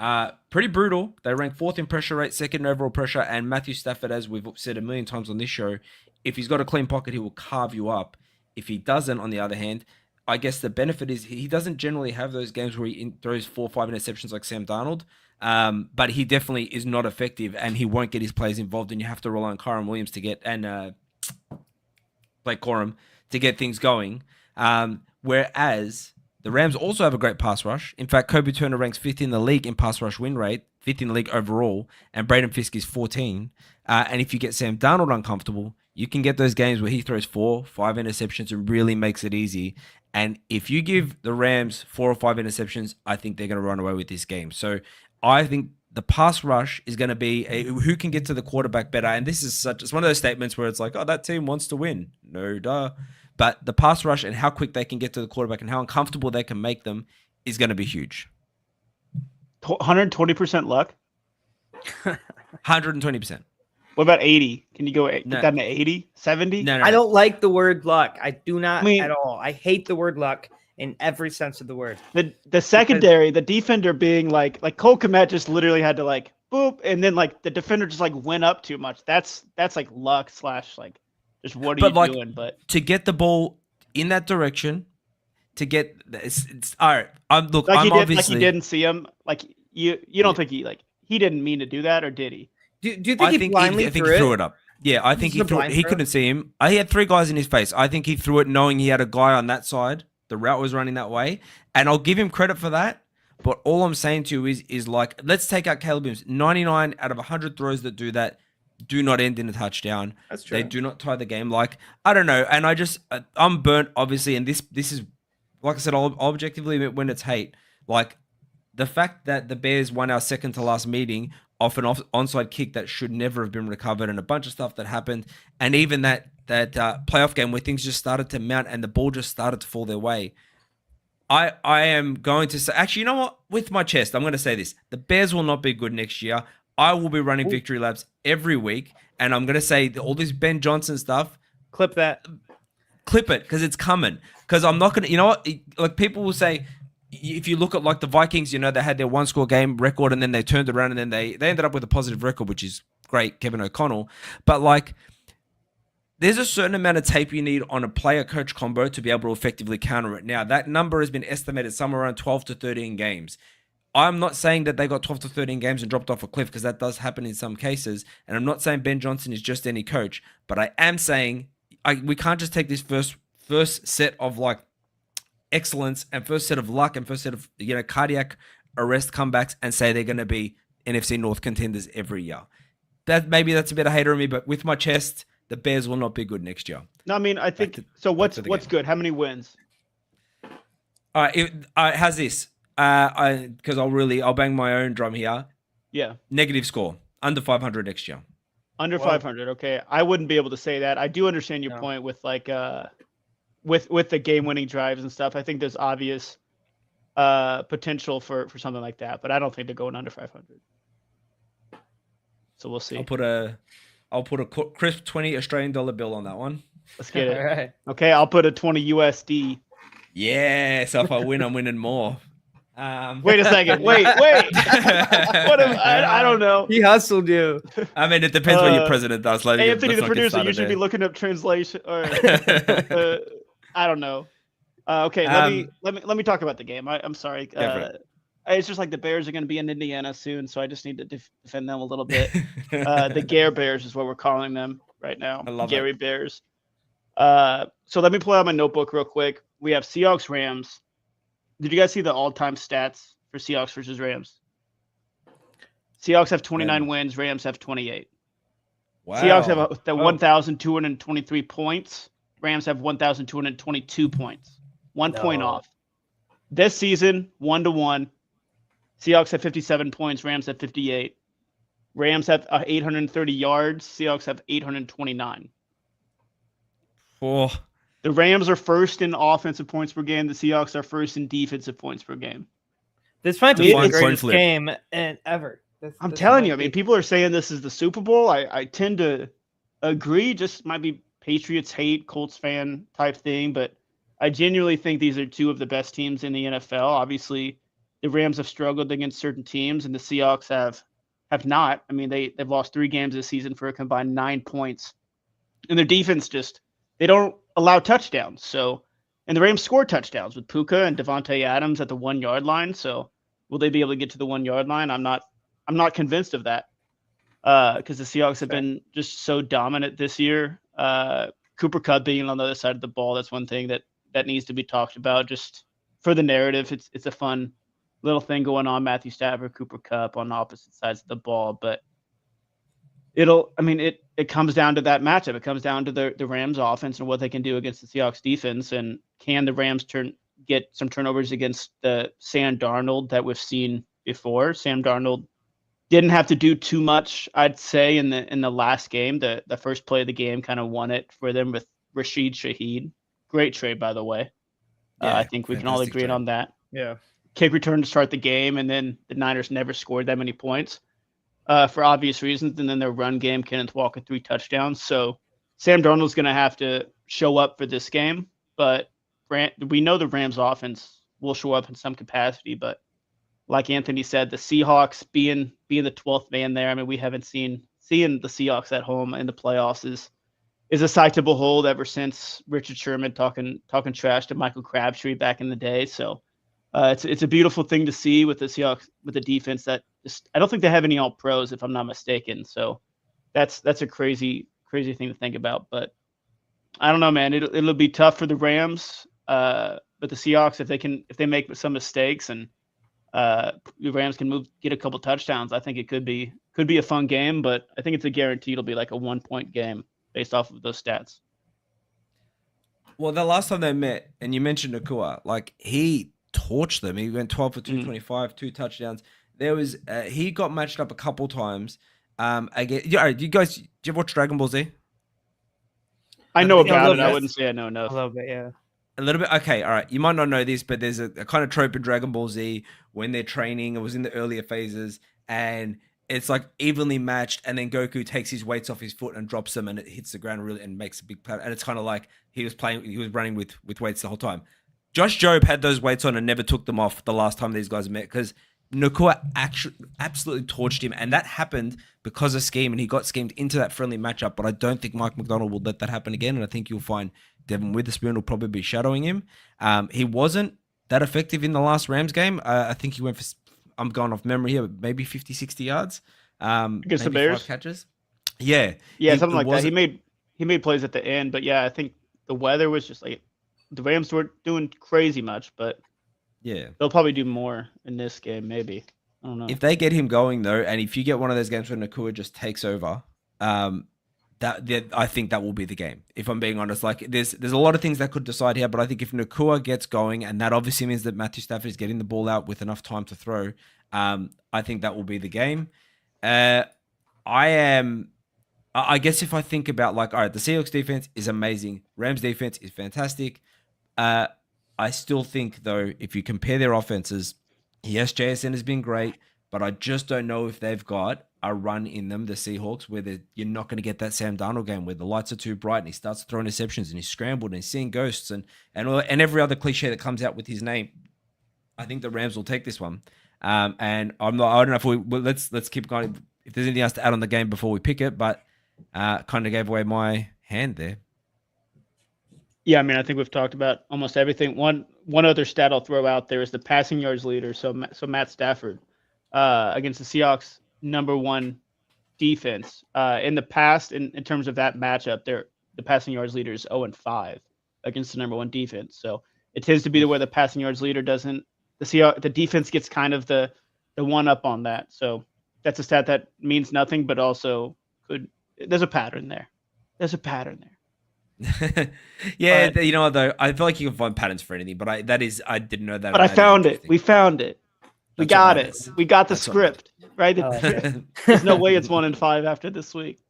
are pretty brutal. They rank 4th in pressure rate, 2nd in overall pressure. And Matthew Stafford, as we've said a million times on this show, if he's got a clean pocket, he will carve you up. If he doesn't, on the other hand, I guess the benefit is he doesn't generally have those games where he throws 4 or 5 interceptions like Sam Darnold, but he definitely is not effective, and he won't get his players involved, and you have to rely on Kyron Williams to get Blake Corum to get things going. Whereas the Rams also have a great pass rush. In fact, Kobe Turner ranks 5th in the league in pass rush win rate, 5th in the league overall, and Braden Fisk is 14. And if you get Sam Darnold uncomfortable, you can get those games where he throws 4, 5 interceptions and really makes it easy. And if you give the Rams 4 or 5 interceptions, I think they're going to run away with this game. So I think the pass rush is going to be who can get to the quarterback better. And this is it's one of those statements where it's like, oh, that team wants to win. No, duh. But the pass rush and how quick they can get to the quarterback and how uncomfortable they can make them is going to be huge. 120% luck? 120%. What about 80? Can you get that to 80? 70? No. I don't like the word luck. I do not at all. I hate the word luck in every sense of the word. The secondary, the defender being like Cole Kmet just literally had to boop, and then the defender just went up too much. That's luck / just what are you doing? But to get the ball in that direction, to get it's all right. I'm obviously he didn't see him. You don't think he didn't mean to do that, or did he? Do you think he blindly threw it? Threw it up. Yeah, I think he threw it. He couldn't see him. He had 3 guys in his face. I think he threw it knowing he had a guy on that side. The route was running that way. And I'll give him credit for that. But all I'm saying to you is like, let's take out Caleb Williams. 99 out of 100 throws that do that do not end in a touchdown. That's true. They do not tie the game. Like, I don't know. And I'm burnt, obviously. And this is, like I said, I'll objectively when it's hate. Like, the fact that the Bears won our second to last meeting off an onside kick that should never have been recovered, and a bunch of stuff that happened, and even that playoff game where things just started to mount and the ball just started to fall their way. I am going to say, actually, you know what? With my chest, I'm going to say this: the Bears will not be good next year. I will be running victory laps every week, and I'm going to say all this Ben Johnson stuff. Clip that. Clip it, because it's coming. Because I'm not going to, you know what? Like, people will say, if you look at like the Vikings, you know, they had their 1-score game record and then they turned around and then they ended up with a positive record, which is great, Kevin O'Connell. But like, there's a certain amount of tape you need on a player-coach combo to be able to effectively counter it. Now, that number has been estimated somewhere around 12 to 13 games. I'm not saying that they got 12 to 13 games and dropped off a cliff, because that does happen in some cases. And I'm not saying Ben Johnson is just any coach, but I am saying we can't just take this first set of like excellence and first set of luck and first set of, you know, cardiac arrest comebacks and say they're going to be NFC North contenders every year. Maybe that's a bit of hater on me, but with my chest, the Bears will not be good next year. No, I mean, I think so. What's good? How many wins? All right, how's this? Because I'll bang my own drum here. Yeah. Negative score, under 500 next year. Under 500. Okay, I wouldn't be able to say that. I do understand your point with like with the game-winning drives and stuff. I think there's obvious potential for something like that, but I don't think they're going under 500. So we'll see. I'll put a crisp 20 Australian dollar bill on that one. Let's get it. All right. Okay, I'll put a 20 USD. Yeah, so if I win, I'm winning more. Wait a second. Wait. I don't know. He hustled you. I mean, it depends what your president does. Like, Anthony, the producer, you should be looking up translation. Or I don't know. Okay, let me talk about the game. I'm sorry. It's just like the Bears are going to be in Indiana soon, so I just need to defend them a little bit. The Gare Bears is what we're calling them right now. I love Gary Bears. So let me pull out my notebook real quick. We have Seahawks Rams. Did you guys see the all-time stats for Seahawks versus Rams? Seahawks have 29 wins. Rams have 28. Wow. Seahawks have 1,223 points. Rams have 1,222 points. 1 point off. This season, 1-1. Seahawks have 57 points. Rams have 58. Rams have 830 yards. Seahawks have 829. Oh. The Rams are first in offensive points per game. The Seahawks are first in defensive points per game. This might be the greatest game ever. I'm telling you. I mean, people are saying this is the Super Bowl. I tend to agree. Just might be Patriots hate, Colts fan type thing. But I genuinely think these are two of the best teams in the NFL. Obviously, the Rams have struggled against certain teams, and the Seahawks have not. I mean, they've lost 3 games this season for a combined 9 points. And their defense they don't allow touchdowns. So, and the Rams score touchdowns with Puka and Devontae Adams at the 1 yard line. So, will they be able to get to the 1 yard line? I'm not convinced of that because the Seahawks have been just so dominant this year. Cooper Kupp being on the other side of the ball, that's one thing that needs to be talked about just for the narrative. It's a fun little thing going on. Matthew Stafford, Cooper Kupp on opposite sides of the ball, but it comes down to that matchup. It comes down to the Rams offense and what they can do against the Seahawks defense. And can the Rams get some turnovers against the Sam Darnold that we've seen before? Sam Darnold didn't have to do too much, I'd say, in the last game. The first play of the game kind of won it for them with Rashid Shaheed. Great trade, by the way. Yeah, I think we can all agree on that. Yeah. Kick return to start the game, and then the Niners never scored that many points. For obvious reasons, and then their run game, Kenneth Walker 3 touchdowns. So Sam Darnold's going to have to show up for this game, but we know the Rams offense will show up in some capacity. But like Anthony said, the Seahawks being the 12th man there, I mean, we haven't seeing the Seahawks at home in the playoffs is a sight to behold ever since Richard Sherman talking trash to Michael Crabtree back in the day. So it's a beautiful thing to see with the Seahawks, with the defense that I don't think they have any all pros, if I'm not mistaken. So that's a crazy crazy thing to think about. But I don't know, man. It'll be tough for the Rams. But the Seahawks, if they make some mistakes and the Rams can get a couple touchdowns, I think it could be a fun game. But I think it's a guarantee it'll be like a 1-point game based off of those stats. Well, the last time they met, and you mentioned Nakua, like he torched them. He went 12 for 225, 2 touchdowns. There was he got matched up a couple times. Again, you guys, do you watch Dragon Ball Z? I know about it. I wouldn't say I know enough. A little bit, yeah. A little bit. Okay, all right. You might not know this, but there's a kind of trope in Dragon Ball Z when they're training. It was in the earlier phases, and it's like evenly matched, and then Goku takes his weights off his foot and drops them, and it hits the ground really and makes a big platter. And it's kind of like he was running with weights the whole time. Josh Jobe had those weights on and never took them off the last time these guys met because Nakua actually absolutely torched him, and that happened because of scheme, and he got schemed into that friendly matchup. But I don't think Mike McDonald will let that happen again, and I think you'll find Devin Witherspoon will probably be shadowing him. He wasn't that effective in the last Rams game. I think he went for, I'm going off memory here, but maybe 50, 60 yards. Against the Bears? 5 catches. Yeah, something like that. He made plays at the end, but yeah, I think the weather was just like the Rams weren't doing crazy much, but yeah, they'll probably do more in this game, maybe. I don't know. If they get him going though, and if you get one of those games where Nakua just takes over, I think that will be the game. If I'm being honest, like there's a lot of things that could decide here, but I think if Nakua gets going, and that obviously means that Matthew Stafford is getting the ball out with enough time to throw, I think that will be the game. I guess if I think about like, all right, the Seahawks defense is amazing. Rams defense is fantastic. I still think though, if you compare their offenses, yes, JSN has been great, but I just don't know if they've got a run in them, the Seahawks, where you're not going to get that Sam Darnold game where the lights are too bright and he starts to throw interceptions and he's scrambled and he's seeing ghosts and every other cliche that comes out with his name. I think the Rams will take this one. And I don't know if let's keep going. If there's anything else to add on the game before we pick it, but kind of gave away my hand there. Yeah, I mean, I think we've talked about almost everything. One other stat I'll throw out there is the passing yards leader. So Matt Stafford against the Seahawks, #1 defense. In the past, in terms of that matchup, the passing yards leader is 0-5 against the #1 defense. So it tends to be where the passing yards leader doesn't. The defense gets kind of the one up on that. So that's a stat that means nothing, but also there's a pattern there. Yeah, but, you know what, though? I feel like you can find patterns for anything, but I didn't know that. But I found it. We found it. We got it. We got the script, right? There's no way it's 1-5 after this week.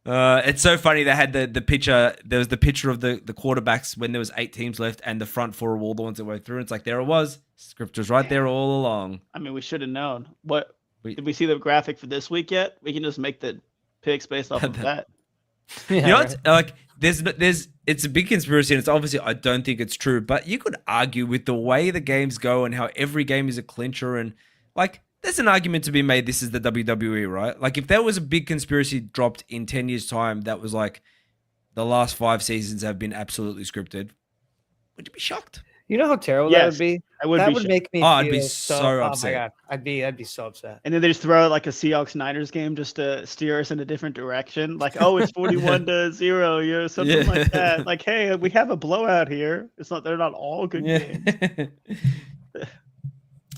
It's so funny. They had the picture. There was the picture of the quarterbacks when there was 8 teams left, and the front 4 were all the ones that went through. It's like there it was. Script was right there all along. I mean, we should have known. Did we see the graphic for this week yet? We can just make the picks based off of that. Yeah, you know, it's like it's a big conspiracy, and it's obviously I don't think it's true, but you could argue with the way the games go and how every game is a clincher, and like there's an argument to be made. This is the WWE, right? Like if there was a big conspiracy dropped in 10 years' time that was like the last 5 seasons have been absolutely scripted, would you be shocked? You know how terrible that would be? That would make me I'd be so upset. Oh my God. I'd be so upset. And then they just throw out like a Seahawks-Niners game just to steer us in a different direction. Like, oh, it's 41-0, something like that. Like, hey, we have a blowout here. They're not all good games.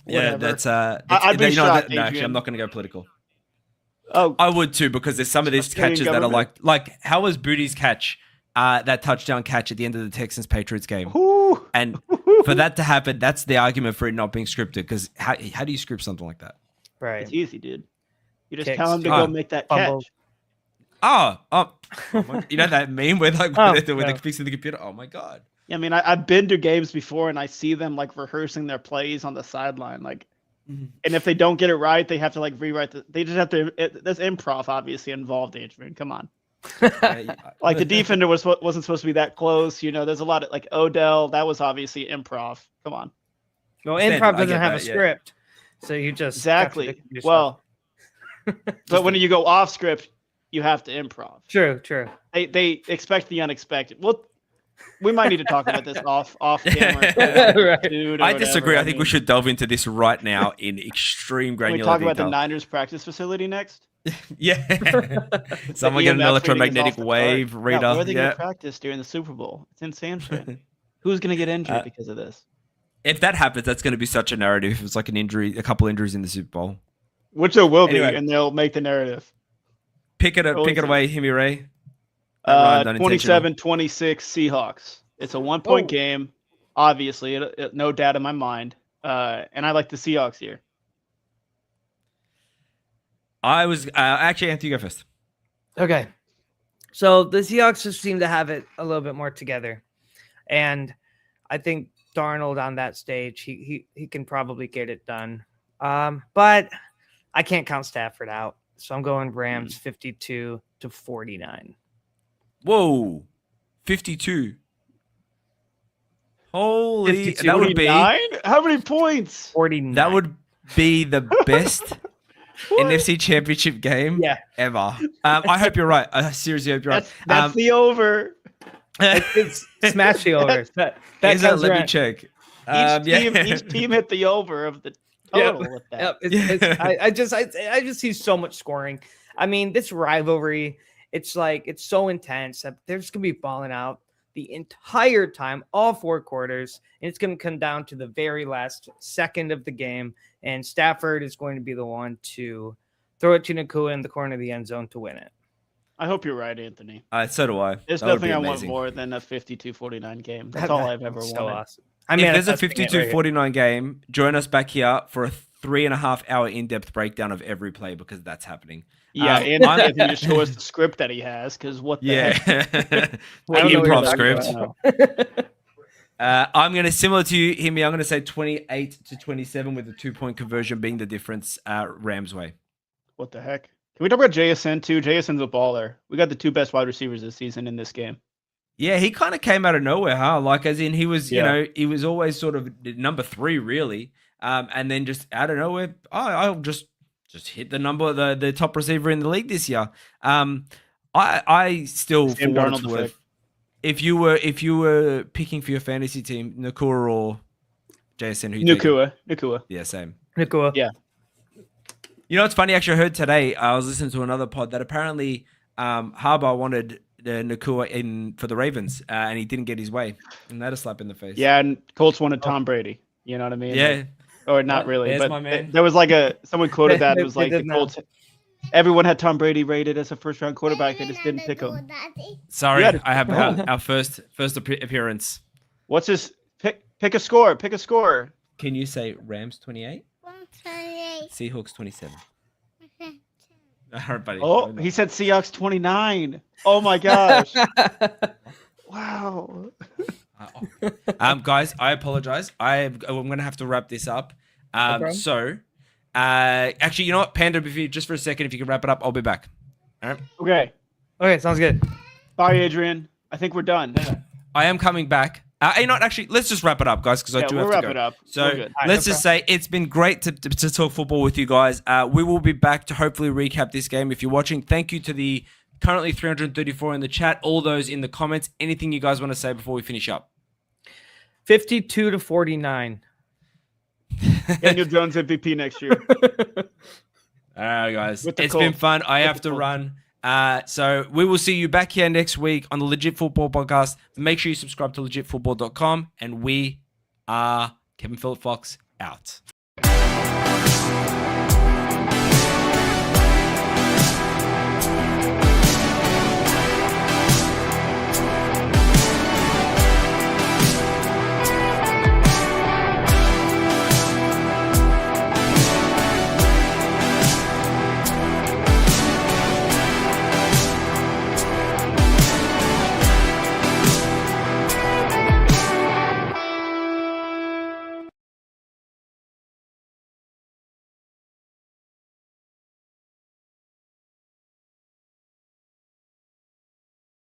Yeah, that's I'd be shocked, no, actually, I'm not going to go political. Oh, I would too, because there's some of these catches that are like how was Booty's catch, that touchdown catch at the end of the Texans-Patriots game? Ooh. And for that to happen, that's the argument for it not being scripted. Because how do you script something like that? Right, it's easy, dude. You just tell him to go make that catch. Oh, you know that meme where they're fixing the computer? Oh my God. Yeah, I mean, I've been to games before and I see them like rehearsing their plays on the sideline, like. And if they don't get it right, they have to like rewrite they just have to. There's improv obviously involved, Adrian. Come on. Like the defender wasn't supposed to be that close. You know, there's a lot of like Odell. That was obviously improv. Come on. No, improv doesn't have a script, so you just exactly. Well, but when you go off script, you have to improv. True. They expect the unexpected. Well, we might need to talk about this off camera. Right. I disagree. I think we should delve into this right now in extreme granularity. Can we talk about the Niners practice facility next? Yeah. Someone get an EMF electromagnetic reading is off the wave chart. reader. Yeah, where are they Yeah. going to practice during the Super Bowl? It's insane shit. Who's going to get injured because of this? If that happens, that's going to be such a narrative. If it's like a couple injuries in the Super Bowl. Which there will be, Anyway. and they'll make the narrative. Pick it away, Himi Ray. 27-26 Seahawks. It's a 1-point game. Obviously, no doubt in my mind. And I like the Seahawks here. I was actually, Anthony, you go first. Okay. So the Seahawks just seem to have it a little bit more together. And I think Darnold on that stage, he can probably get it done. But I can't count Stafford out. So I'm going Rams 52-49. Whoa. 52. Holy, 52. that would be How many points? 49. That would be the best NFC Championship game ever. I hope you're right. I seriously hope you're right. That's the over. It's smash the over. That let me check. Each team hit the over of the total with that. I just see so much scoring. I mean, this rivalry, it's so intense that they're just gonna be falling out the entire time, all 4 quarters, and it's gonna come down to the very last second of the game, and Stafford is going to be the one to throw it to Nakua in the corner of the end zone to win it. I hope you're right, Anthony. So do I. There's nothing I want more than a 52-49 game. That's all I've ever wanted. Awesome. I mean, if there's a 52-49 game, join us back here for a 3.5-hour in-depth breakdown of every play because that's happening. Yeah, and Anthony just show us the script that he has because what the heck? The improv script. I'm going to, similar to you, Himi, I'm going to say 28-27 with the 2-point conversion being the difference Rams way. What the heck? Can we talk about JSN too? JSN's a baller. We got the 2 best wide receivers this season in this game. Yeah, he kind of came out of nowhere, huh? Like, as in he was, he was always sort of number 3, really. And then just out of nowhere, I'll just hit the top receiver in the league this year. I still, for what it's worth, if you were picking for your fantasy team, Nakua or JSN, who you Nakua. Yeah, same. Nakua. Yeah. You know what's funny? Actually, I heard today, I was listening to another pod that apparently Harbaugh wanted Nakua in for the Ravens, and he didn't get his way. And that a slap in the face. Yeah, and Colts wanted Tom Brady. You know what I mean? Yeah. Or not really, There's but there was like someone quoted that. It was like the Colts. Everyone had Tom Brady rated as a first-round quarterback. They just didn't pick him. Sorry, I have our first appearance. What's this? Pick a score. Pick a score. Can you say Rams 28? Seahawks 27. All right, buddy. Oh, he said Seahawks 29. Oh my gosh. Wow. Guys, I apologize. I'm going to have to wrap this up. Okay. So, actually, you know what, Panda, just for a second, if you can wrap it up, I'll be back. All right. Okay, sounds good. Bye, Adrian. I think we're done. I am coming back. You know what, actually, let's just wrap it up, guys, because I do have to wrap go. it up. So let's just say it's been great to talk football with you guys. We will be back to hopefully recap this game. If you're watching, thank you to the currently 334 in the chat, all those in the comments. Anything you guys want to say before we finish up? 52-49. Daniel Jones MVP next year. All right, guys. It's been fun. I have to run. So we will see you back here next week on the Legit Football Podcast. Make sure you subscribe to legitfootball.com. And we are Kevin Phillip Fox out.